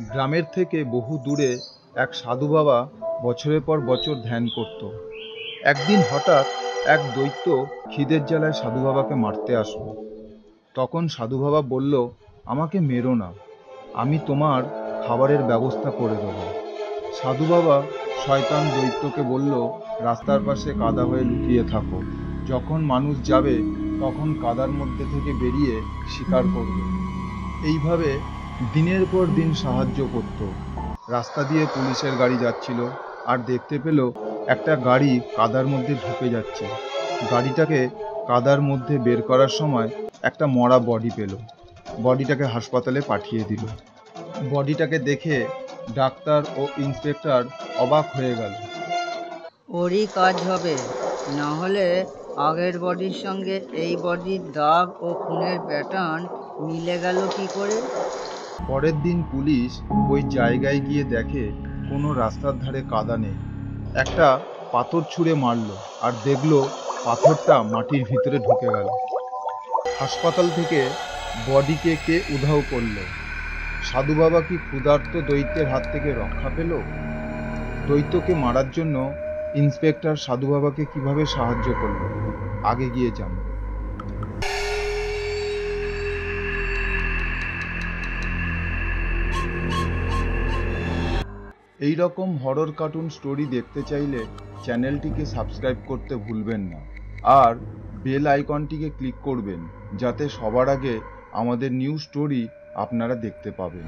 গ্রামের থেকে বহু দূরে এক সাধু বাবা বছরের পর বছর ধ্যান করত। একদিন হঠাৎ এক দৈত্য খিদের জ্বালায় সাধু বাবাকে মারতে আসলো। তখন সাধু বাবা বলল, আমাকে মেরো না, আমি তোমার খাবারের ব্যবস্থা করে দেব। সাধু বাবা শয়তান দৈত্যকে বলল, রাস্তার পাশে কাদা হয়ে লুকিয়ে থাকো, যখন মানুষ যাবে তখন কাদার মধ্যে থেকে বেরিয়ে শিকার করবে। এইভাবে দিনের পর দিন সাহায্য করত। রাস্তা দিয়ে পুলিশের গাড়ি যাচ্ছিল আর দেখতে পেল একটা গাড়ি কাদার মধ্যে ঢুকে যাচ্ছে। গাড়িটাকে কাদার মধ্যে বের করার সময় একটা মরা বডি পেল। বডিটাকে হাসপাতালে পাঠিয়ে দিল। বডিটাকে দেখে ডাক্তার ও ইন্সপেক্টর অবাক হয়ে গেল। ওরই কাজ হবে, না হলে আগের বডির সঙ্গে এই বডির দাগ ও খুনের প্যাটার্ন মিলে গেল কি করে? পরের দিন পুলিশ ওই জায়গায় গিয়ে দেখে কোনো রাস্তার ধারে কাদা নেই। একটা পাথর ছুঁড়ে মারলো আর দেখলো পাথরটা মাটির ভিতরে ঢুকে গেল। হাসপাতাল থেকে বডিকে কে উধাও করলো? সাধু বাবা কি ক্ষুধার্ত দৈত্যের হাত থেকে রক্ষা পেল? দৈত্যকে মারার জন্য ইন্সপেক্টর সাধু বাবাকে কিভাবে সাহায্য করলো, আগে গিয়ে জানবো। এই রকম হরর কার্টুন স্টোরি দেখতে চাইলে চ্যানেলটিকে সাবস্ক্রাইব করতে ভুলবেন না আর বেল আইকনটিকে ক্লিক করবেন, যাতে সবার আগে আমাদের নিউ স্টোরি আপনারা দেখতে পাবেন।